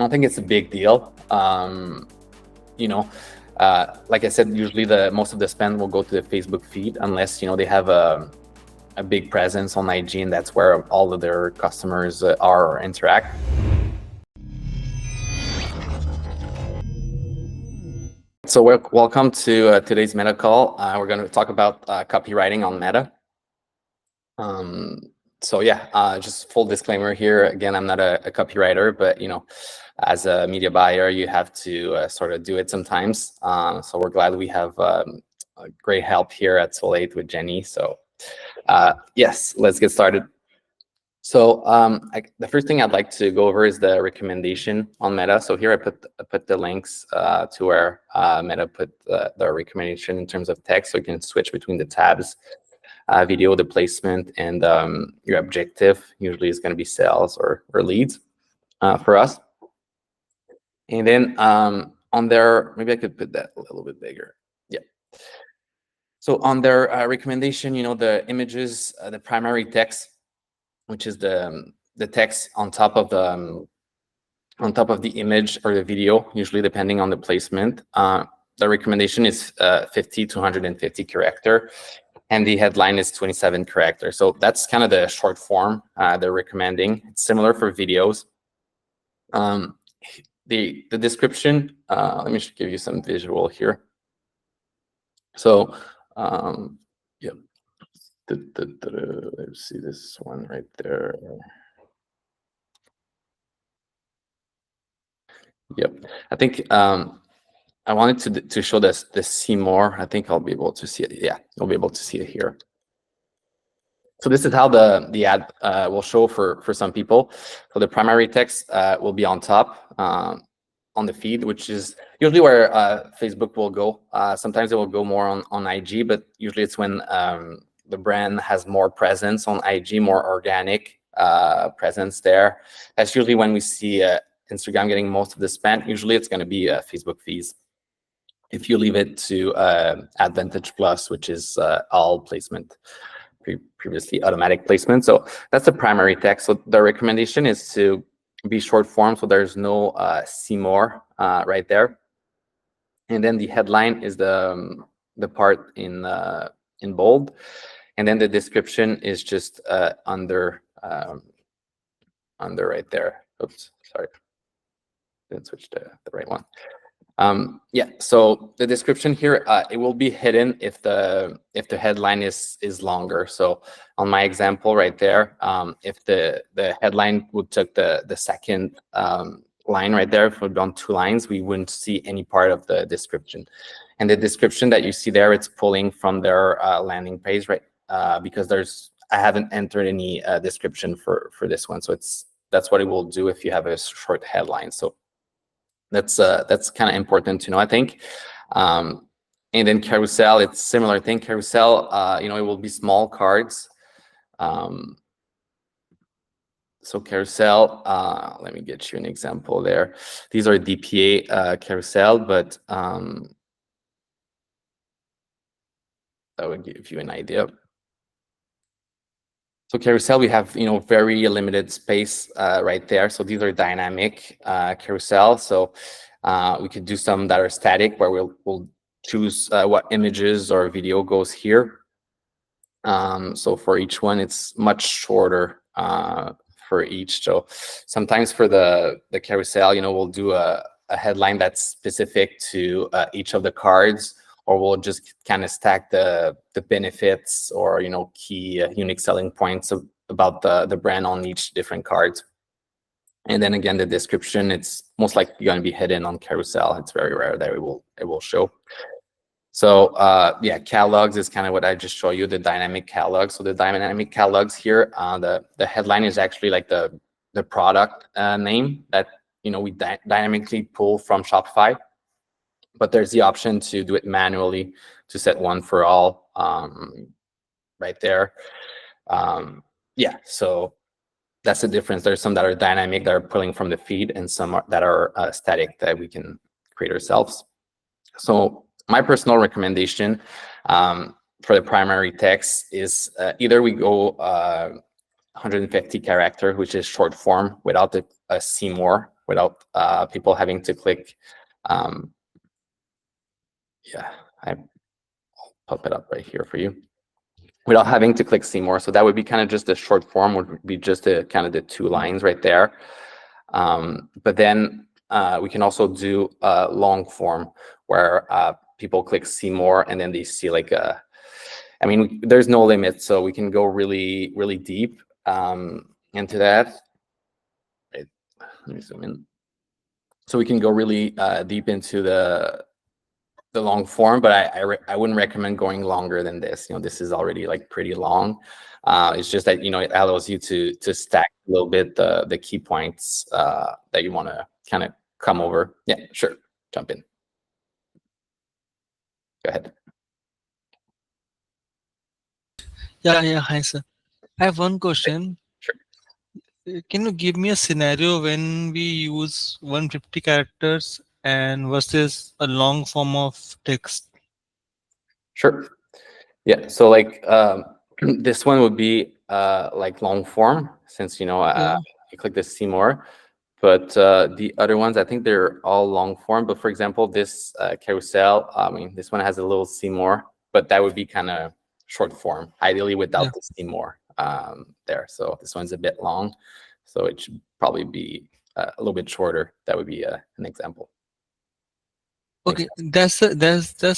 don't think it's a big deal. You know, like I said, usually most of the spend will go to the Facebook feed unless they have a big presence on IG, and that's where all of their customers are or interact. So welcome to today's Meta call. We're going to talk about copywriting on Meta. So yeah, just full disclaimer here. Again, I'm not a copywriter, but as a media buyer, you have to sort of do it sometimes. So we're glad we have a great help here at Soul8 with Jenny. So yes, let's get started. So the first thing I'd like to go over is the recommendation on Meta. So here I put the links to where Meta put the recommendation in terms of text, so you can switch between the tabs. Video, the placement, and your objective usually is going to be sales or leads for us. And then on their, maybe I could put that a little bit bigger. Yeah. So on their recommendation, the images, the primary text, which is the text on top of the image or the video, usually depending on the placement. The recommendation is 50 to 150 character. And the headline is 27 characters. So that's kind of the short form they're recommending. It's similar for videos. The description, let me just give you some visual here. So yeah, let's see this one right there. Yep, I think I wanted to show this see more. I think I'll be able to see it. Yeah, you'll be able to see it here. So this is how the ad will show for some people. So the primary text will be on top on the feed, which is usually where Facebook will go. Sometimes it will go more on IG, but usually it's when the brand has more presence on IG, more organic presence there. That's usually when we see Instagram getting most of the spend. Usually it's going to be Facebook feeds. If you leave it to Advantage Plus, which is all placement, previously automatic placement. So that's the primary text. So the recommendation is to be short form, so there's no see more right there. And then the headline is the part in bold, and then the description is just under right there. Oops, sorry, didn't switch to the right one. Yeah, so the description here, it will be hidden if the headline is longer. So on my example right there, if the headline would took the second line right there, if it would be on 2 lines, we wouldn't see any part of the description. And the description that you see there, it's pulling from their landing page, right? Because I haven't entered any description for this one. So that's what it will do if you have a short headline. So that's kind of important to know, I think. And then carousel, it's similar thing. Carousel, it will be small cards. So carousel, let me get you an example there. These are DPA carousel, but that would give you an idea. So carousel, we have very limited space right there. So these are dynamic carousel. So we could do some that are static, where we'll choose what images or video goes here. So for each one, it's much shorter for each. So sometimes for the carousel, we'll do a headline that's specific to each of the cards, or we'll just kind of stack the benefits or key unique selling points about the brand on each different cards. And then again, the description, it's most likely going to be hidden on carousel. It's very rare that it will show. So yeah, catalogs is kind of what I just showed you, the dynamic catalog. So the dynamic catalogs here, the headline is actually like the product name that we dynamically pull from Shopify. But there's the option to do it manually, to set one for all right there. Yeah, so that's the difference. There's some that are dynamic, that are pulling from the feed, and some that are static, that we can create ourselves. So my personal recommendation for the primary text is either we go 150 character, which is short form without the see more, without people having to click. Yeah, I'll pop it up right here for you. Without having to click see more. So that would be kind of just the short form, would be just the kind of the 2 lines right there. But then we can also do a long form where people click see more, and then they see like a, I mean, there's no limit, so we can go really, really deep into that. Let me zoom in. So we can go really deep into the long form, but I wouldn't recommend going longer than this. This is already like pretty long. It's just that it allows you to stack a little bit the key points that you want to kind of come over. Yeah, sure, jump in. Go ahead. Yeah, hi sir. I have one question. Sure. Can you give me a scenario when we use 150 characters and versus a long form of text? Sure. Yeah. So like this one would be like long form, since Yeah. you click the see more. But the other ones, I think they're all long form. But for example, this carousel, I mean, this one has a little see more, but that would be kind of short form, ideally without Yeah. the see more there. So this one's a bit long, so it should probably be a little bit shorter. That would be an example. Okay, that's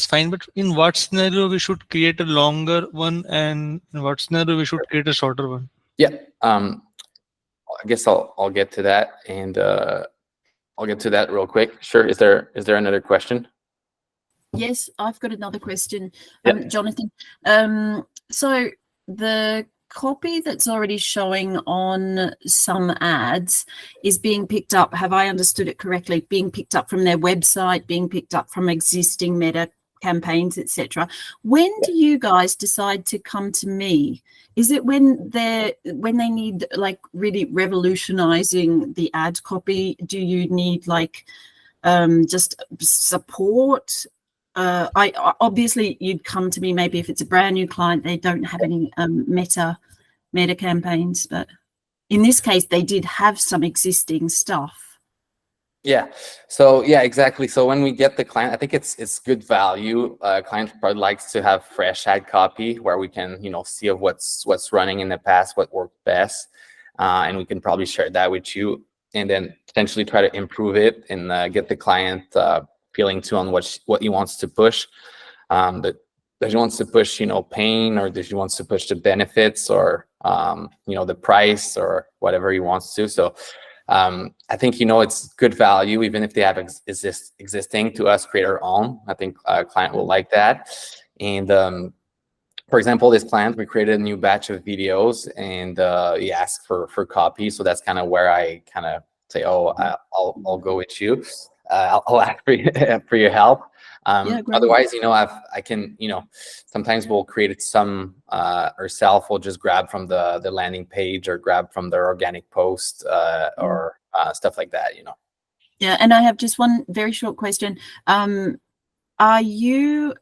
fine. But in what scenario we should create a longer one, and in what scenario we should create a shorter one? Yeah. I guess I'll get to that, and I'll get to that real quick. Sure. Is there another question? Yes, I've got another question, Yep. Jonathan. So the copy that's already showing on some ads is being picked up, have I understood it correctly, being picked up from their website, being picked up from existing meta campaigns, etc. When do you guys decide to come to me? Is it when they need like really revolutionizing the ad copy? Do you need like just support? I obviously you'd come to me maybe if it's a brand new client, they don't have any meta campaigns, but in this case they did have some existing stuff. Yeah. So yeah, exactly. So when we get the client, I think it's good value. Client probably likes to have fresh ad copy where we can see of what's running in the past, what worked best, and we can probably share that with you, and then potentially try to improve it and get the client feeling too on what he wants to push. Does he wants to push pain, or does he wants to push the benefits, or the price, or whatever he wants to. So I think it's good value, even if they have existing, to us create our own. I think a client will like that. And for example, this client, we created a new batch of videos, and he asked for copy. So that's kind of where I kind of say, oh, I'll go with you. I'll ask for your help. Yeah, great. Otherwise, I can, sometimes we'll create some ourselves. We'll just grab from the landing page, or grab from their organic post, or stuff like that, Yeah, and I have just one very short question. Are you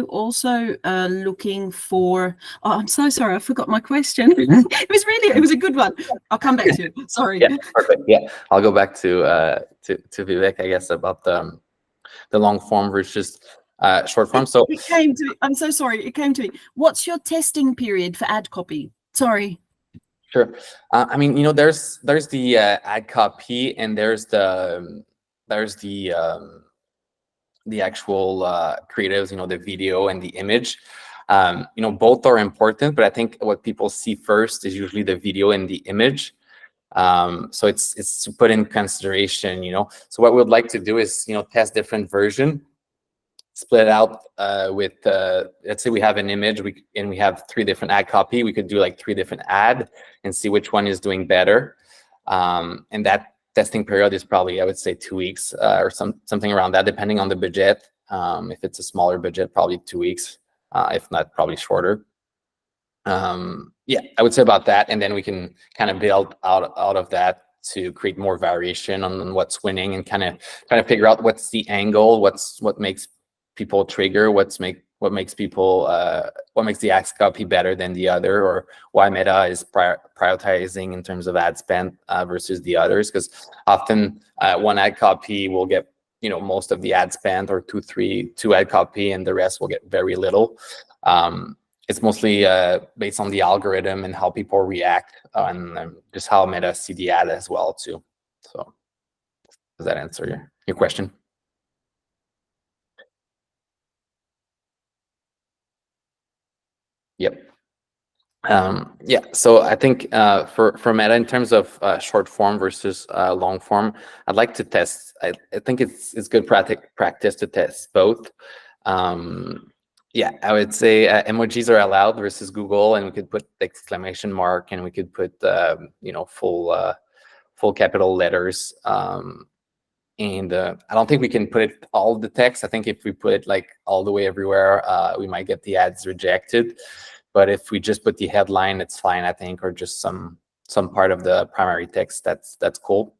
also looking for? Oh, I'm so sorry, I forgot my question. It was a good one. I'll come back to you. Sorry. Yeah, perfect. Yeah, I'll go back to Vivek, I guess, about the long form versus short form. So it came to me. I'm so sorry. It came to me. What's your testing period for ad copy? Sorry. Sure. I mean, there's the ad copy, and there's the actual creatives, the video and the image. Both are important, but I think what people see first is usually the video and the image. So it's to put in consideration. So what we'd like to do is test different version, split it out with let's say we have an image, and we have 3 different ad copy. We could do like 3 different ad and see which one is doing better. And that testing period is probably, I would say, 2 weeks or something around that, depending on the budget. If it's a smaller budget, probably 2 weeks. If not, probably shorter. Yeah, I would say about that, and then we can kind of build out of that to create more variation on what's winning, and kind of figure out what's the angle, what makes people trigger, what what makes people what makes the ads copy better than the other, or why Meta is prioritizing in terms of ad spend versus the others. Because often one ad copy will get most of the ad spend, or two ad copy, and the rest will get very little. It's mostly based on the algorithm and how people react, and just how Meta see the ad as well too. So does that answer your question? Yep. Yeah, so I think for Meta, in terms of short form versus long form, I'd like to test. I think it's good practice to test both. Yeah, I would say emojis are allowed versus Google, and we could put exclamation mark, and we could put full capital letters. And I don't think we can put it all of the text. I think if we put it like all the way everywhere, we might get the ads rejected. But if we just put the headline, it's fine, I think, or just some part of the primary text, that's cool.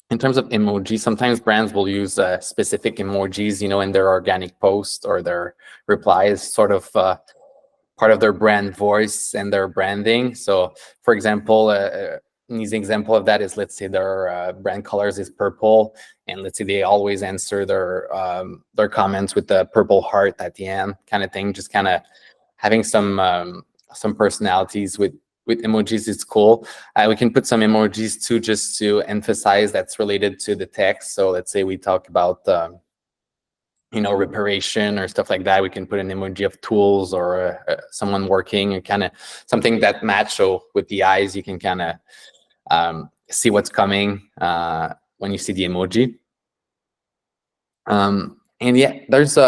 In terms of emojis, sometimes brands will use specific emojis, in their organic post or their replies, sort of part of their brand voice and their branding. So, for example, an easy example of that is, let's say their brand colors is purple, and let's say they always answer their comments with the purple heart at the end, kind of thing. Just kind of having some personalities with emojis is cool. We can put some emojis too, just to emphasize that's related to the text. So let's say we talk about reparation or stuff like that. We can put an emoji of tools, or someone working, and kind of something that match. So with the eyes, you can kind of see what's coming when you see the emoji. And yeah, there's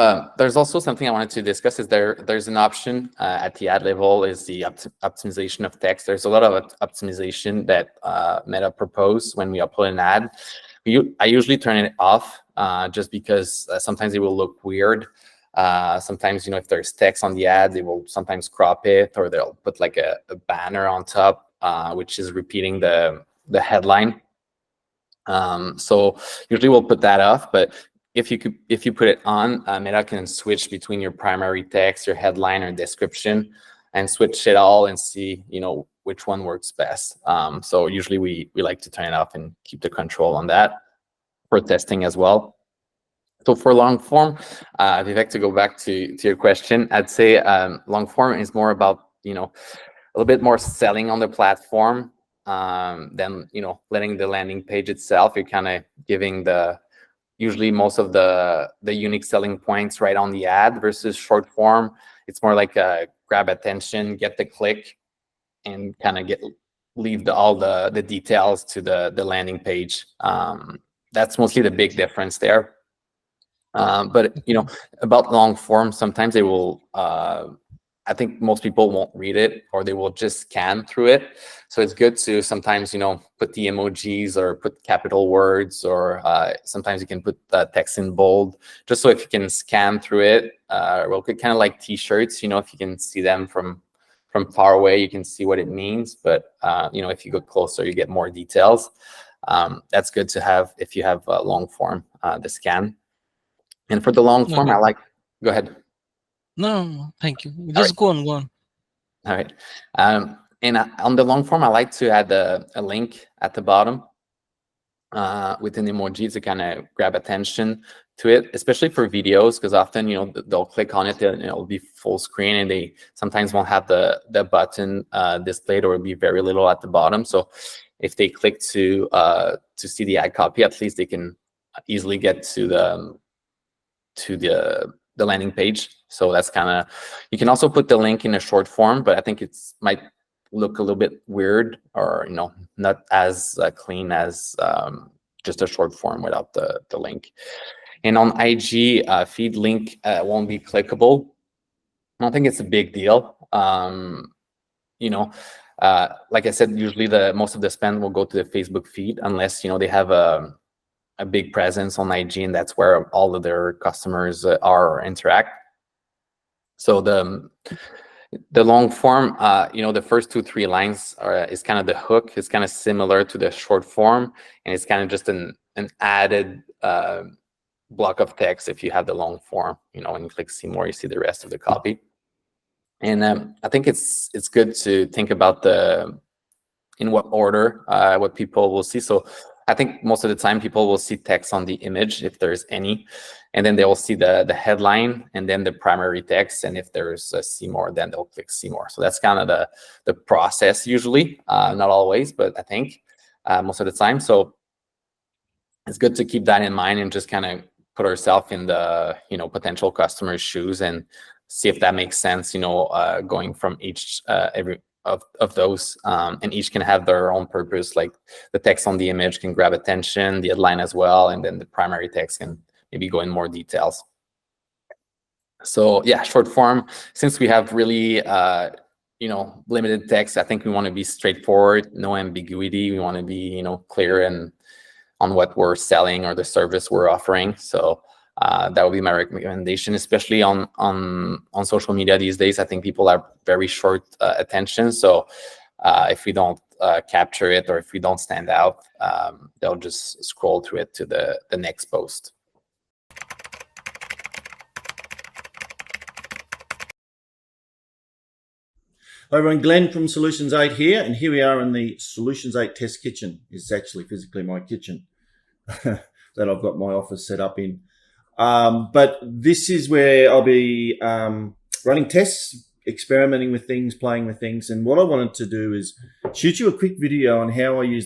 also something I wanted to discuss. Is there's an option at the ad level, is the optimization of text. There's a lot of optimization that Meta propose when we upload an ad. I usually turn it off just because sometimes it will look weird. Sometimes, if there's text on the ad, they will sometimes crop it, or they'll put like a banner on top, which is repeating the headline. So usually we'll put that off, but if you put it on, Meta can switch between your primary text, your headline, or description, and switch it all and see which one works best. So usually we like to turn it off and keep the control on that for testing as well. So for long form, Vivek, to go back to your question, I'd say long form is more about a little bit more selling on the platform than letting the landing page itself. You're kind of giving usually most of the unique selling points right on the ad, versus short form. It's more like grab attention, get the click, and kind of leave all the details to the landing page. That's mostly the big difference there. But about long form, sometimes they will I think most people won't read it, or they will just scan through it. So it's good to sometimes, put the emojis, or put capital words, or sometimes you can put text in bold, just so if you can scan through it, real quick, kind of like T-shirts, if you can see them from far away, you can see what it means. But, if you go closer, you get more details. That's good to have if you have long form, the scan. And for the long form, Okay. Go ahead. No, thank you. Just go on. All right. And on the long form, I like to add a link at the bottom with an emoji to kind of grab attention to it, especially for videos, because often, they'll click on it and it'll be full screen, and they sometimes won't have the button displayed, or it'll be very little at the bottom. So if they click to see the ad copy, at least they can easily get to the landing page. So that's kind of, you can also put the link in a short form, but I think might look a little bit weird, or not as clean as just a short form without the link. And on IG, feed link won't be clickable. I don't think it's a big deal. Like I said, usually most of the spend will go to the Facebook feed, unless they have a big presence on IG, and that's where all of their customers are or interact. So the long form, the first 2-3 lines is kind of the hook. It's kind of similar to the short form, and it's kind of just an added block of text if you have the long form. When you click see more, you see the rest of the copy. And I think it's good to think about in what order what people will see. So I think most of the time people will see text on the image if there's any, and then they will see the headline and then the primary text. And if there's a see more, then they'll click see more. So that's kind of the process usually, not always, but I think most of the time. So it's good to keep that in mind and just kind of put ourselves in the potential customer's shoes and see if that makes sense. Going from each every of those, and each can have their own purpose. Like the text on the image can grab attention, the headline as well, and then the primary text can maybe go in more details. So yeah, short form, since we have really limited text, I think we want to be straightforward, no ambiguity. We want to be clear and on what we're selling or the service we're offering. So that would be my recommendation, especially on social media these days. I think people have very short attention. So if we don't capture it, or if we don't stand out, they'll just scroll through it to the next post. Hi everyone, Glenn from Solutions 8 here, and here we are in the Solutions 8 test kitchen. It's actually physically my kitchen that I've got my office set up in. But this is where I'll be running tests, experimenting with things, playing with things. And what I wanted to do is shoot you a quick video on how I use